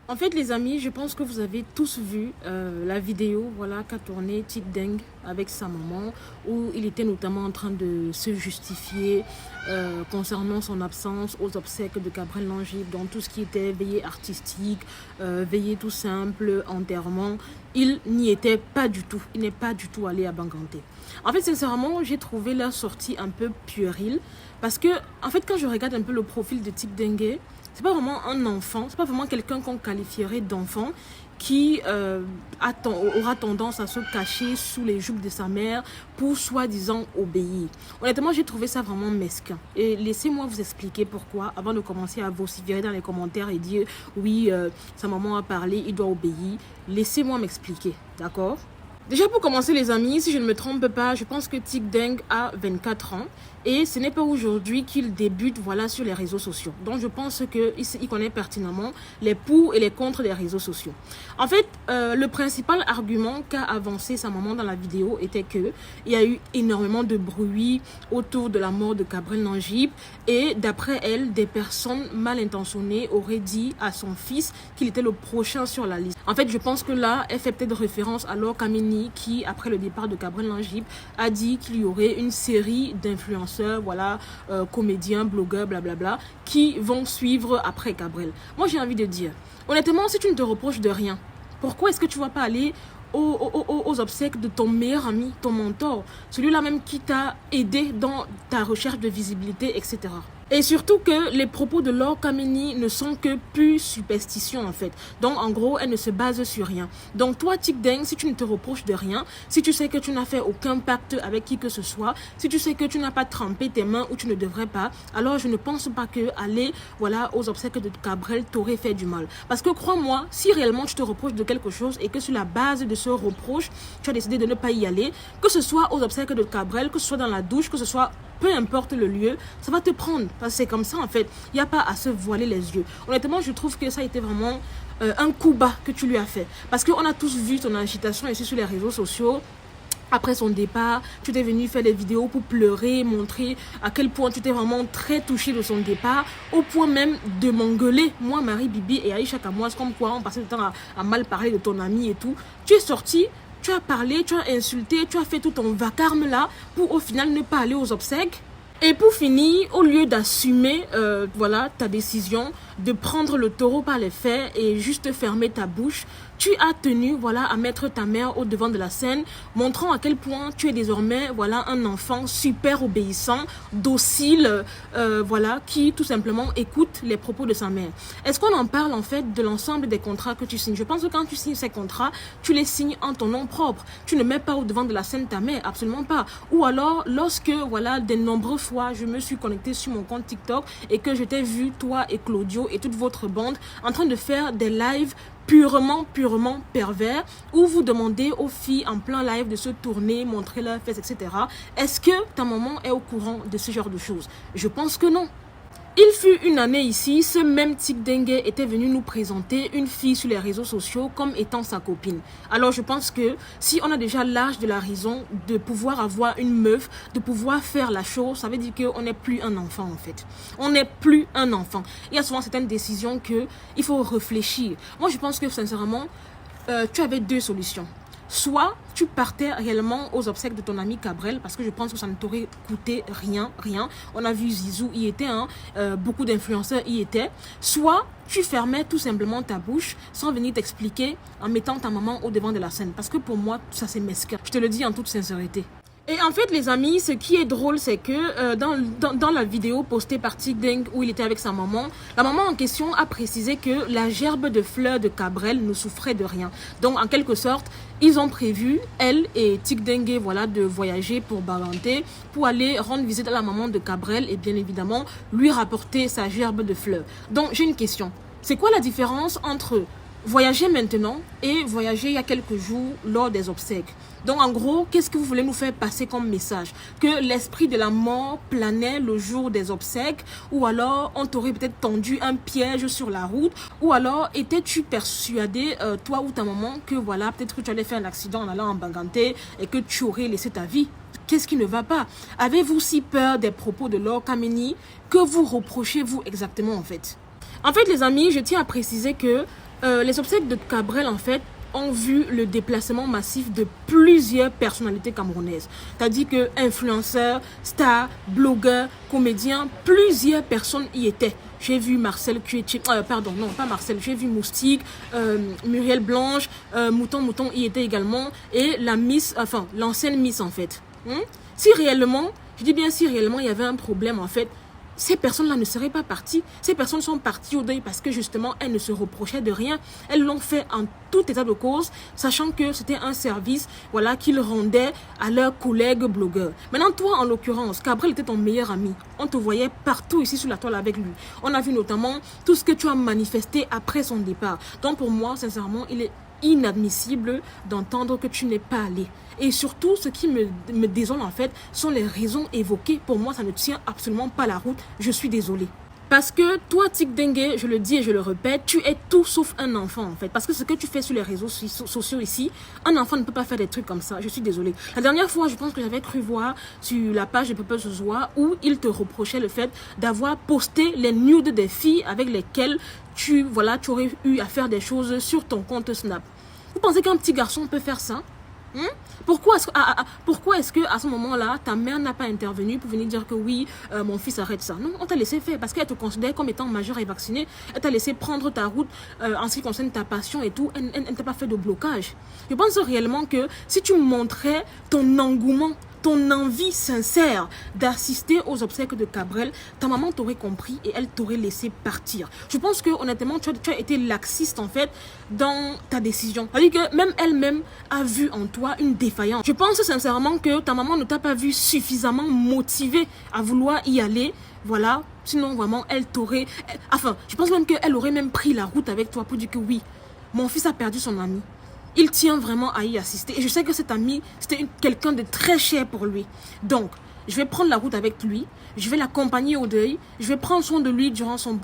En fait, les amis, je pense que vous avez tous vu la vidéo voilà, qu'a tournée Tic Deng avec sa maman, où il était notamment en train de se justifier concernant son absence aux obsèques de Gabriel Longib, dans tout ce qui était veillée artistique, veillée tout simple, enterrement. Il n'y était pas du tout. Il n'est pas du tout allé à Banganté. En fait, sincèrement, j'ai trouvé leur sortie un peu puérile, parce que, en fait, quand je regarde un peu le profil de Tic Dengue, c'est pas vraiment un enfant, c'est pas vraiment quelqu'un qu'on qualifierait d'enfant qui aura tendance à se cacher sous les jupes de sa mère pour soi-disant obéir. Honnêtement, j'ai trouvé ça vraiment mesquin. Et laissez-moi vous expliquer pourquoi, avant de commencer à vociférer dans les commentaires et dire oui, sa maman a parlé, il doit obéir. Laissez-moi m'expliquer, d'accord? Déjà pour commencer les amis, si je ne me trompe pas, je pense que Tic Deng a 24 ans et ce n'est pas aujourd'hui qu'il débute voilà, sur les réseaux sociaux. Donc je pense qu'il connaît pertinemment les pour et les contre des réseaux sociaux. En fait, le principal argument qu'a avancé sa maman dans la vidéo était qu'il y a eu énormément de bruit autour de la mort de Gabriel Longib et d'après elle, des personnes mal intentionnées auraient dit à son fils qu'il était le prochain sur la liste. En fait, je pense que là, elle fait peut-être référence à Laure Kameni qui, après le départ de Gabriel Longib, a dit qu'il y aurait une série d'influenceurs, voilà, comédiens, blogueurs, blablabla, qui vont suivre après Gabriel. Moi, j'ai envie de dire, honnêtement, si tu ne te reproches de rien, pourquoi est-ce que tu ne vas pas aller aux obsèques de ton meilleur ami, ton mentor, celui-là même qui t'a aidé dans ta recherche de visibilité, etc. Et surtout que les propos de Laure Kameni ne sont que pure superstition en fait. Donc en gros, elle ne se base sur rien. Donc toi, Tic Deng, si tu ne te reproches de rien, si tu sais que tu n'as fait aucun pacte avec qui que ce soit, si tu sais que tu n'as pas trempé tes mains où tu ne devrais pas, alors je ne pense pas que aller voilà, aux obsèques de Gabriel t'aurait fait du mal. Parce que crois-moi, si réellement tu te reproches de quelque chose et que sur la base de ce reproche, tu as décidé de ne pas y aller, que ce soit aux obsèques de Gabriel, que ce soit dans la douche, que ce soit peu importe le lieu, ça va te prendre. Parce que c'est comme ça en fait. Il n'y a pas à se voiler les yeux. Honnêtement, je trouve que ça a été vraiment un coup bas que tu lui as fait. Parce qu'on a tous vu ton agitation ici sur les réseaux sociaux. Après son départ, tu t'es venu faire des vidéos pour pleurer, montrer à quel point tu t'es vraiment très touché de son départ, au point même de m'engueuler, moi, Marie, Bibi et Aïcha Kamouaz, comme quoi on passait le temps à mal parler de ton ami et tout. Tu es sorti, tu as parlé, tu as insulté, tu as fait tout ton vacarme là pour au final ne pas aller aux obsèques. Et pour finir, au lieu d'assumer voilà, ta décision de prendre le taureau par les fers et juste fermer ta bouche, tu as tenu voilà, à mettre ta mère au devant de la scène, montrant à quel point tu es désormais voilà, un enfant super obéissant, docile, voilà, qui tout simplement écoute les propos de sa mère. Est-ce qu'on en parle en fait de l'ensemble des contrats que tu signes? Je pense que quand tu signes ces contrats, tu les signes en ton nom propre. Tu ne mets pas au devant de la scène ta mère, absolument pas. Ou alors, lorsque voilà, de nombreuses fois, je me suis connectée sur mon compte TikTok et que je t'ai vu, toi et Claudio et toute votre bande, en train de faire des lives purement pervers, où vous demandez aux filles en plein live de se tourner, montrer leurs fesses, etc. Est-ce que ta maman est au courant de ce genre de choses? Je pense que non. Il fut une année ici, ce même Tic Deng était venu nous présenter une fille sur les réseaux sociaux comme étant sa copine. Alors je pense que si on a déjà l'âge de la raison de pouvoir avoir une meuf, de pouvoir faire la chose, ça veut dire qu'on n'est plus un enfant en fait. On n'est plus un enfant. Il y a souvent certaines décisions qu'il faut réfléchir. Moi je pense que sincèrement, tu avais deux solutions. Soit tu partais réellement aux obsèques de ton ami Gabriel, parce que je pense que ça ne t'aurait coûté rien. On a vu Zizou y était, hein, beaucoup d'influenceurs y étaient. Soit tu fermais tout simplement ta bouche sans venir t'expliquer en mettant ta maman au devant de la scène. Parce que pour moi, ça c'est mesquin. Je te le dis en toute sincérité. Et en fait, les amis, ce qui est drôle, c'est que dans la vidéo postée par Tic Deng où il était avec sa maman, la maman en question a précisé que la gerbe de fleurs de Gabriel ne souffrait de rien. Donc, en quelque sorte, ils ont prévu, elle et Tic Deng, voilà, de voyager pour Banganté, pour aller rendre visite à la maman de Gabriel et bien évidemment, lui rapporter sa gerbe de fleurs. Donc, j'ai une question. C'est quoi la différence entre voyager maintenant et voyager il y a quelques jours lors des obsèques? Donc en gros, qu'est-ce que vous voulez nous faire passer comme message? Que l'esprit de la mort planait le jour des obsèques? Ou alors on t'aurait peut-être tendu un piège sur la route? Ou alors étais-tu persuadé, toi ou ta maman, que voilà, peut-être que tu allais faire un accident en allant en Banganté et que tu aurais laissé ta vie? Qu'est-ce qui ne va pas? Avez-vous si peur des propos de Laure Kameni? Que vous reprochez-vous exactement en fait? En fait, les amis, je tiens à préciser que Les obsèques de Cabrel, en fait, ont vu le déplacement massif de plusieurs personnalités camerounaises. C'est-à-dire que influenceurs, stars, blogueurs, comédiens, plusieurs personnes y étaient. J'ai vu Marcel Cuetti, pardon, non, pas Marcel, j'ai vu Moustique, Muriel Blanche, Mouton y était également, et la Miss, enfin, l'ancienne Miss, en fait. Si réellement, je dis bien si réellement il y avait un problème, en fait, ces personnes-là ne seraient pas parties. Ces personnes sont parties au deuil parce que justement, elles ne se reprochaient de rien. Elles l'ont fait en tout état de cause, sachant que c'était un service, voilà, qu'ils rendaient à leurs collègues blogueurs. Maintenant, toi, en l'occurrence, Cabrel était ton meilleur ami. On te voyait partout ici sur la toile avec lui. On a vu notamment tout ce que tu as manifesté après son départ. Donc pour moi, sincèrement, il est inadmissible d'entendre que tu n'es pas allé. Et surtout, ce qui me désole en fait, sont les raisons évoquées. Pour moi, ça ne tient absolument pas la route. Je suis désolée. Parce que toi, Tic Dengue, je le dis et je le répète, tu es tout sauf un enfant en fait. Parce que ce que tu fais sur les réseaux sociaux ici, un enfant ne peut pas faire des trucs comme ça. Je suis désolée. La dernière fois, je pense que j'avais cru voir sur la page de Papa Zozoa où il te reprochait le fait d'avoir posté les nudes des filles avec lesquelles tu aurais eu à faire des choses sur ton compte Snap. Vous pensez qu'un petit garçon peut faire ça? Pourquoi est-ce que à ce moment-là, ta mère n'a pas intervenu pour venir dire que oui, mon fils arrête ça? Non, on t'a laissé faire parce qu'elle te considère comme étant majeure et vaccinée. Elle t'a laissé prendre ta route en ce qui concerne ta passion et tout. Elle ne t'a pas fait de blocage. Je pense réellement que si tu montrais ton engouement, ton envie sincère d'assister aux obsèques de Cabrel, ta maman t'aurait compris et elle t'aurait laissé partir. Je pense que honnêtement, tu as été laxiste en fait dans ta décision. C'est-à-dire que même elle-même a vu en toi une défaillance. Je pense sincèrement que ta maman ne t'a pas vu suffisamment motivée à vouloir y aller. Voilà, sinon vraiment elle t'aurait... Enfin, je pense même qu'elle aurait même pris la route avec toi pour dire que oui, mon fils a perdu son ami. Il tient vraiment à y assister. Et je sais que cet ami, c'était quelqu'un de très cher pour lui. Donc, je vais prendre la route avec lui. Je vais l'accompagner au deuil. Je vais prendre soin de lui durant son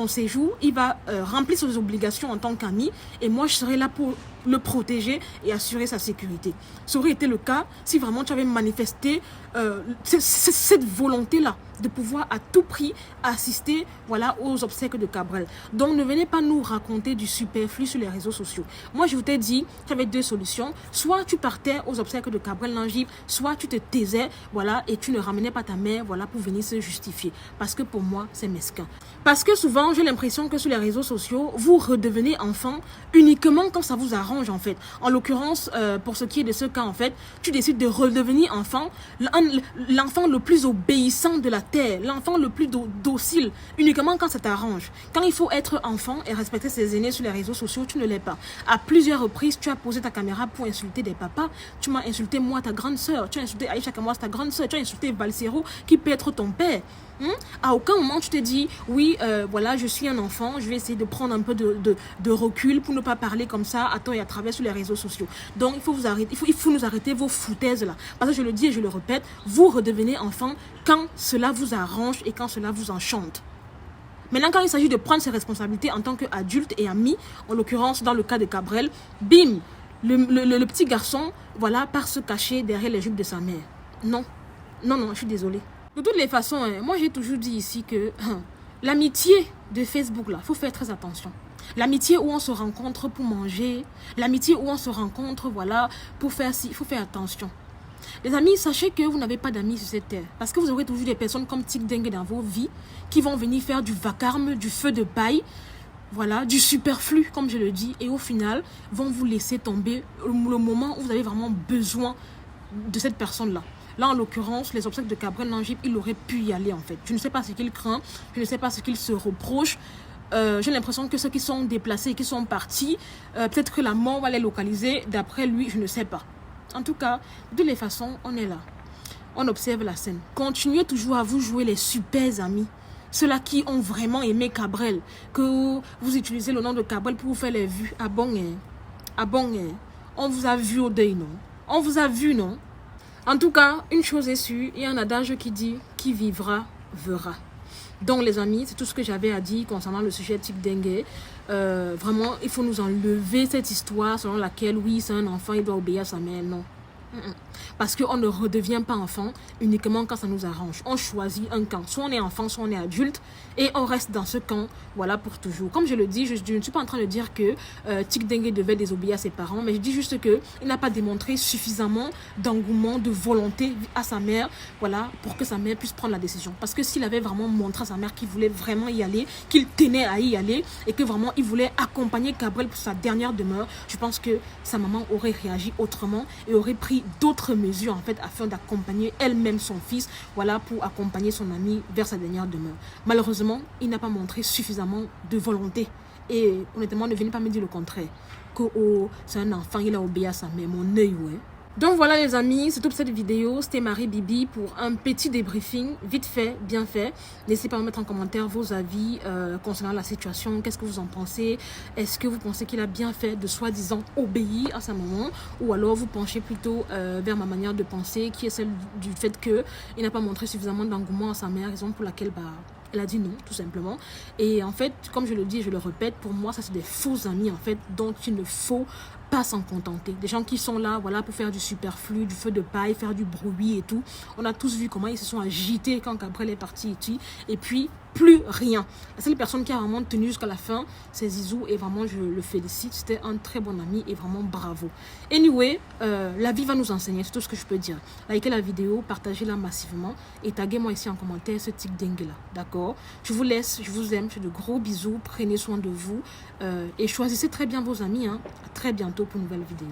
séjour. Il va remplir ses obligations en tant qu'ami. Et moi, je serai là pour le protéger et assurer sa sécurité. Ça aurait été le cas si vraiment tu avais manifesté cette volonté-là de pouvoir à tout prix assister aux obsèques de Cabrel. Donc ne venez pas nous raconter du superflu sur les réseaux sociaux. Moi je vous t'ai dit, tu avais deux solutions. Soit tu partais aux obsèques de Cabrel Nangib, soit tu te taisais et tu ne ramenais pas ta mère pour venir se justifier. Parce que pour moi c'est mesquin. Parce que souvent j'ai l'impression que sur les réseaux sociaux, vous redevenez enfant uniquement quand ça vous arrange en fait. En l'occurrence, pour ce qui est de ce cas en fait, tu décides de redevenir enfant, l'enfant le plus obéissant de la terre, l'enfant le plus docile, uniquement quand ça t'arrange. Quand il faut être enfant et respecter ses aînés sur les réseaux sociaux, tu ne l'es pas. À plusieurs reprises, tu as posé ta caméra pour insulter des papas. Tu m'as insulté moi, ta grande sœur. Tu as insulté Aïcha Kamoas, ta grande sœur. Tu as insulté Valsero, qui peut être ton père. À aucun moment tu te dis oui, je suis un enfant, je vais essayer de prendre un peu de recul pour ne pas parler comme ça à tort et à travers sur les réseaux sociaux. Donc il faut vous arrêter, il faut nous arrêter vos foutaises là. Parce que je le dis et je le répète, vous redevenez enfant quand cela vous arrange et quand cela vous enchante. Maintenant, quand il s'agit de prendre ses responsabilités en tant qu'adulte et ami, en l'occurrence dans le cas de Cabrel, bim, le petit garçon part se cacher derrière les jupes de sa mère. Non, je suis désolée. De toutes les façons, moi j'ai toujours dit ici que l'amitié de Facebook là, faut faire très attention. L'amitié où on se rencontre pour manger, l'amitié où on se rencontre pour faire ci, il faut faire attention. Les amis, sachez que vous n'avez pas d'amis sur cette terre. Parce que vous aurez toujours des personnes comme Tic Dengue dans vos vies qui vont venir faire du vacarme, du feu de paille, du superflu comme je le dis, et au final vont vous laisser tomber le moment où vous avez vraiment besoin de cette personne-là. Là, en l'occurrence, les obsèques de Cabrel Nangib, il aurait pu y aller en fait. Je ne sais pas ce qu'il craint, je ne sais pas ce qu'il se reproche. J'ai l'impression que ceux qui sont déplacés, qui sont partis, peut-être que la mort va les localiser. D'après lui, je ne sais pas. En tout cas, de toutes les façons, on est là. On observe la scène. Continuez toujours à vous jouer les super amis. Ceux-là qui ont vraiment aimé Cabrel. Que vous utilisez le nom de Cabrel pour vous faire les vues. Ah bon, on vous a vu au deuil, non? On vous a vu, non? En tout cas, une chose est sûre, il y a un adage qui dit « qui vivra, verra ». Donc les amis, c'est tout ce que j'avais à dire concernant le sujet Tic Dengue. Vraiment, il faut nous enlever cette histoire selon laquelle, oui, c'est un enfant, il doit obéir à sa mère. Non, Parce qu'on ne redevient pas enfant uniquement quand ça nous arrange. On choisit un camp. Soit on est enfant, soit on est adulte. Et on reste dans ce camp, voilà, pour toujours. Comme je le dis, je ne suis pas en train de dire que Tic Dengue devait désobéir à ses parents. Mais je dis juste qu'il n'a pas démontré suffisamment d'engouement, de volonté à sa mère, voilà, pour que sa mère puisse prendre la décision. Parce que s'il avait vraiment montré à sa mère qu'il voulait vraiment y aller, qu'il tenait à y aller, et que vraiment il voulait accompagner Gabriel pour sa dernière demeure, je pense que sa maman aurait réagi autrement et aurait pris d'autres mesures en fait afin d'accompagner elle-même son fils, voilà, pour accompagner son ami vers sa dernière demeure. Malheureusement, il n'a pas montré suffisamment de volonté et honnêtement ne venez pas me dire le contraire que oh, c'est un enfant, il a obéi à sa mère, mon œil, ouais. Donc voilà les amis, c'est toute cette vidéo, c'était Marie Bibi pour un petit débriefing, vite fait, bien fait. N'hésitez pas à mettre en commentaire vos avis concernant la situation, qu'est-ce que vous en pensez? Est-ce que vous pensez qu'il a bien fait de soi-disant obéir à sa maman? Ou alors vous penchez plutôt vers ma manière de penser, qui est celle du fait qu'il n'a pas montré suffisamment d'engouement à sa mère, raison pour laquelle elle a dit non, tout simplement. Et en fait, comme je le dis et je le répète, pour moi, ça c'est des faux amis, en fait, dont il ne faut pas s'en contenter. Des gens qui sont là, voilà, pour faire du superflu, du feu de paille, faire du bruit et tout. On a tous vu comment ils se sont agités quand Gabriel est parti et puis plus rien. La seule personne qui a vraiment tenu jusqu'à la fin, c'est Zizou et vraiment je le félicite. C'était un très bon ami et vraiment bravo. Anyway, la vie va nous enseigner, c'est tout ce que je peux dire. Likez la vidéo, partagez-la massivement et taguez-moi ici en commentaire ce Tic Dengue là, d'accord? Je vous laisse, je vous aime, je fais de gros bisous, prenez soin de vous et choisissez très bien vos amis. Hein. À très bientôt pour une nouvelle vidéo.